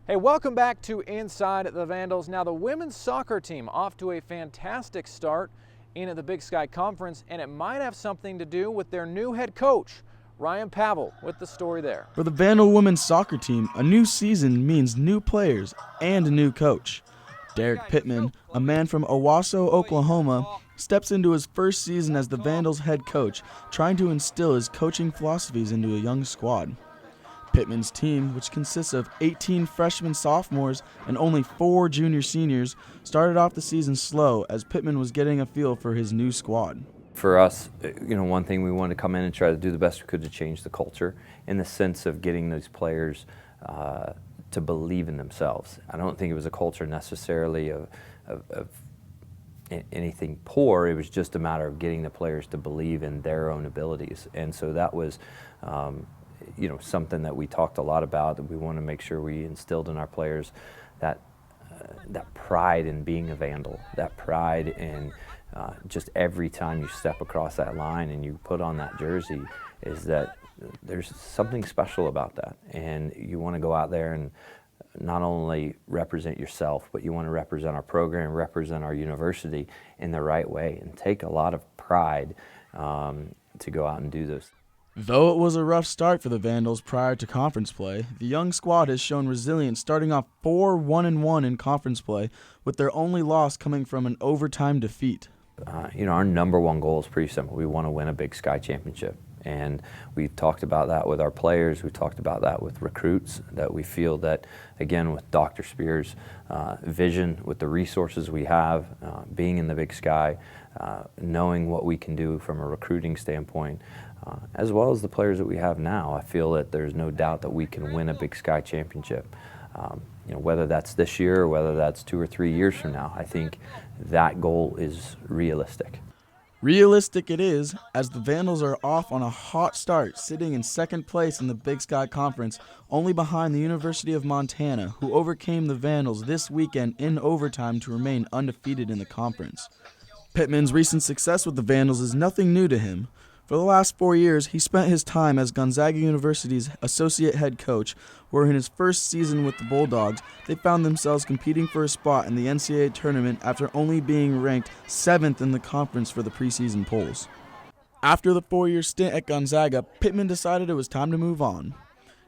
Hey, welcome back to Inside the Vandals. Now, the women's soccer team off to a fantastic start in the Big Sky Conference, and it might have something to do with their new head coach, Ryan Pavel, with the story there. For the Vandal women's soccer team, a new season means new players and a new coach. Derek Pittman, a man from Owasso, Oklahoma, steps into his first season as the Vandals head coach, trying to instill his coaching philosophies into a young squad. Pittman's team, which consists of 18 freshman sophomores and only 4 junior seniors, started off the season slow as Pittman was getting a feel for his new squad. For us, one thing we wanted to come in and try to do the best we could to change the culture in the sense of getting those players to believe in themselves. I don't think it was a culture necessarily of anything poor. It was just a matter of getting the players to believe in their own abilities. And so that was something that we talked a lot about, that we want to make sure we instilled in our players, that pride in being a Vandal, that pride in just every time you step across that line and you put on that jersey, is that there's something special about that. And you want to go out there and not only represent yourself, but you want to represent our program, represent our university in the right way, and take a lot of pride to go out and do those. Though it was a rough start for the Vandals prior to conference play, the young squad has shown resilience, starting off 4-1-1 in conference play, with their only loss coming from an overtime defeat. Our number one goal is pretty simple. We want to win a Big Sky championship. And we've talked about that with our players. We've talked about that with recruits, that we feel that, again, with Dr. Spear's vision, with the resources we have, being in the Big Sky, knowing what we can do from a recruiting standpoint, as well as the players that we have now, I feel that there's no doubt that we can win a Big Sky championship. Whether that's this year or whether that's 2 or 3 years from now, I think that goal is realistic. Realistic it is, as the Vandals are off on a hot start, sitting in second place in the Big Sky Conference, only behind the University of Montana, who overcame the Vandals this weekend in overtime to remain undefeated in the conference. Pittman's recent success with the Vandals is nothing new to him. For the last 4 years, he spent his time as Gonzaga University's associate head coach, where in his first season with the Bulldogs, they found themselves competing for a spot in the NCAA tournament after only being ranked 7th in the conference for the preseason polls. After the 4-year stint at Gonzaga, Pittman decided it was time to move on.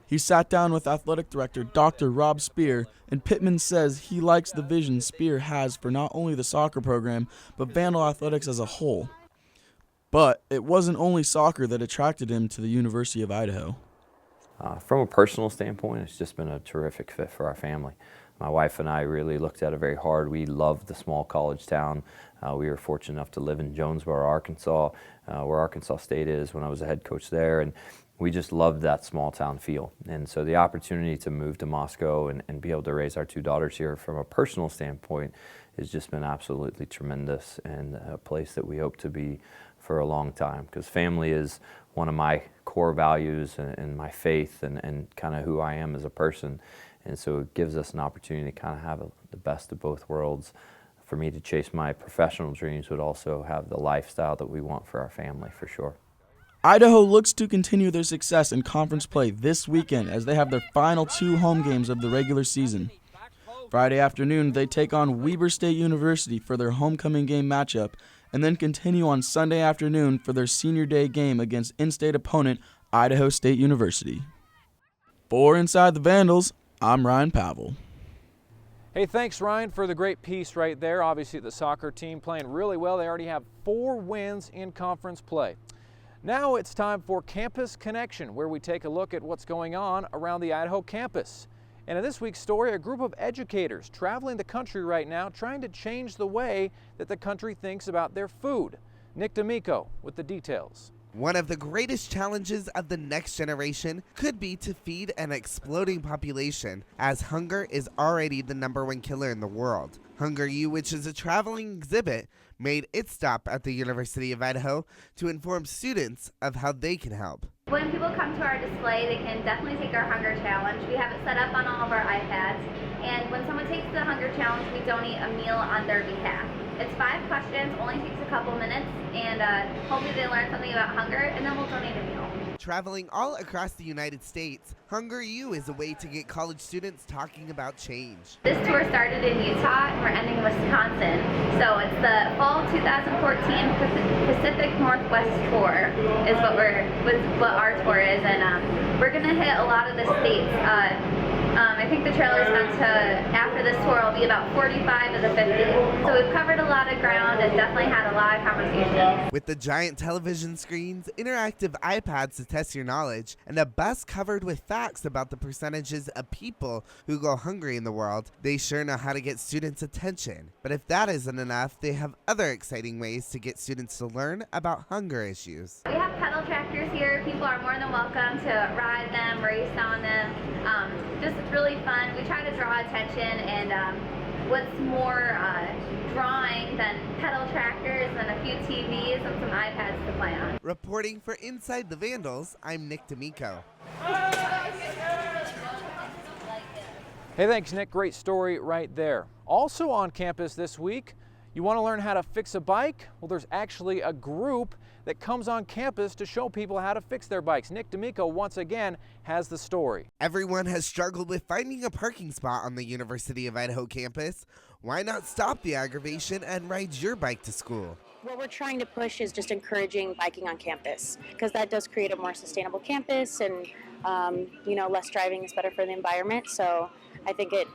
He sat down with athletic director Dr. Rob Spear, and Pittman says he likes the vision Spear has for not only the soccer program, but Vandal athletics as a whole. But it wasn't only soccer that attracted him to the University of Idaho. From a personal standpoint, it's just been a terrific fit for our family. My wife and I really looked at it very hard. We loved the small college town. We were fortunate enough to live in Jonesboro, Arkansas, where Arkansas State is, when I was a head coach there. And we just loved that small town feel. And so the opportunity to move to Moscow and be able to raise our 2 daughters here from a personal standpoint has just been absolutely tremendous, and a place that we hope to be for a long time, because family is one of my core values and my faith and kind of who I am as a person. And so it gives us an opportunity to kind of have the best of both worlds, for me to chase my professional dreams, but also have the lifestyle that we want for our family, for sure. Idaho looks to continue their success in conference play this weekend as they have their final 2 home games of the regular season. Friday afternoon, they take on Weber State University for their homecoming game matchup, and then continue on Sunday afternoon for their senior day game against in-state opponent Idaho State University. For Inside the Vandals, I'm Ryan Pavel. Hey, thanks, Ryan, for the great piece right there. Obviously, the soccer team playing really well. They already have 4 wins in conference play. Now it's time for Campus Connection, where we take a look at what's going on around the Idaho campus. And in this week's story, a group of educators traveling the country right now trying to change the way that the country thinks about their food. Nick D'Amico with the details. One of the greatest challenges of the next generation could be to feed an exploding population, as hunger is already the #1 killer in the world. Hunger U, which is a traveling exhibit, made its stop at the University of Idaho to inform students of how they can help. When people come to our display, they can definitely take our hunger challenge. We have it set up on all of our iPads, and when someone takes the hunger challenge, we donate a meal on their behalf. It's 5 questions, only takes a couple minutes, and hopefully they learn something about hunger, and then we'll donate a meal. Traveling all across the United States, Hunger U is a way to get college students talking about change. This tour started in Utah and we're ending in Wisconsin. So it's the fall 2014 Pacific Northwest Tour is what our tour is, and we're gonna hit a lot of the states. I think the trailer's meant to, after this tour, will be about 45 of the 50. So we've covered a lot of ground and definitely had a lot of conversations. With the giant television screens, interactive iPads to test your knowledge, and a bus covered with facts about the percentages of people who go hungry in the world, they sure know how to get students' attention. But if that isn't enough, they have other exciting ways to get students to learn about hunger issues. We have pedal tractors here. People are more than welcome to ride them, race on them. Just really fun. We try to draw attention, and what's more drawing than pedal tractors and a few TVs and some iPads to play on. Reporting for Inside the Vandals, I'm Nick D'Amico. Hey, thanks, Nick. Great story right there. Also on campus this week, you want to learn how to fix a bike? Well, there's actually a group that comes on campus to show people how to fix their bikes. Nick D'Amico, once again, has the story. Everyone has struggled with finding a parking spot on the University of Idaho campus. Why not stop the aggravation and ride your bike to school? What we're trying to push is just encouraging biking on campus, because that does create a more sustainable campus, and less driving is better for the environment. So I think it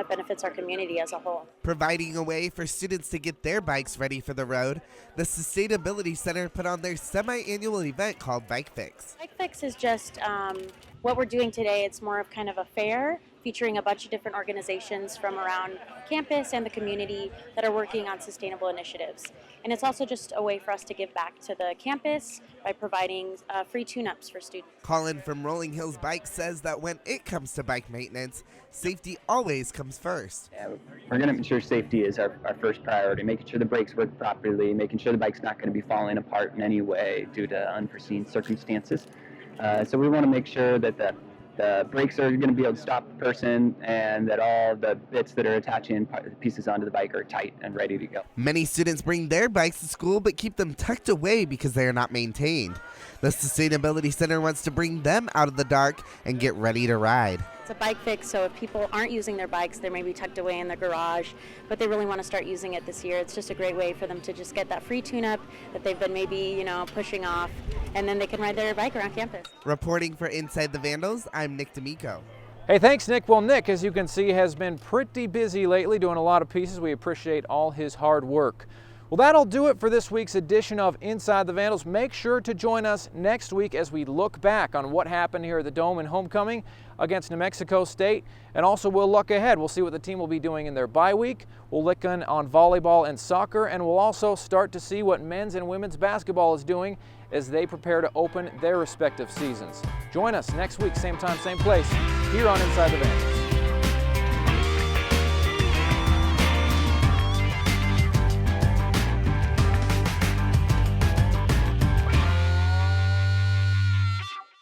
benefits our community as a whole. Providing a way for students to get their bikes ready for the road, the Sustainability Center put on their semi-annual event called Bike Fix. Bike Fix is just what we're doing today. It's more of kind of a fair featuring a bunch of different organizations from around campus and the community that are working on sustainable initiatives. And it's also just a way for us to give back to the campus by providing free tune-ups for students. Colin from Rolling Hills Bike says that when it comes to bike maintenance, safety always comes first. Yeah, we're going to make sure safety is our first priority, making sure the brakes work properly, making sure the bike's not going to be falling apart in any way due to unforeseen circumstances. So we want to make sure that the brakes are going to be able to stop the person, and that all the bits that are attaching pieces onto the bike are tight and ready to go. Many students bring their bikes to school but keep them tucked away because they are not maintained. The Sustainability Center wants to bring them out of the dark and get ready to ride. It's a bike fix, so if people aren't using their bikes, they're maybe tucked away in their garage, but they really want to start using it this year. It's just a great way for them to just get that free tune-up that they've been maybe, pushing off, and then they can ride their bike around campus. Reporting for Inside the Vandals, I'm Nick D'Amico. Hey, thanks, Nick. Well, Nick, as you can see, has been pretty busy lately doing a lot of pieces. We appreciate all his hard work. Well, that'll do it for this week's edition of Inside the Vandals. Make sure to join us next week as we look back on what happened here at the Dome in homecoming against New Mexico State. And also we'll look ahead. We'll see what the team will be doing in their bye week. We'll look in on volleyball and soccer, and we'll also start to see what men's and women's basketball is doing as they prepare to open their respective seasons. Join us next week, same time, same place, here on Inside the Vandals.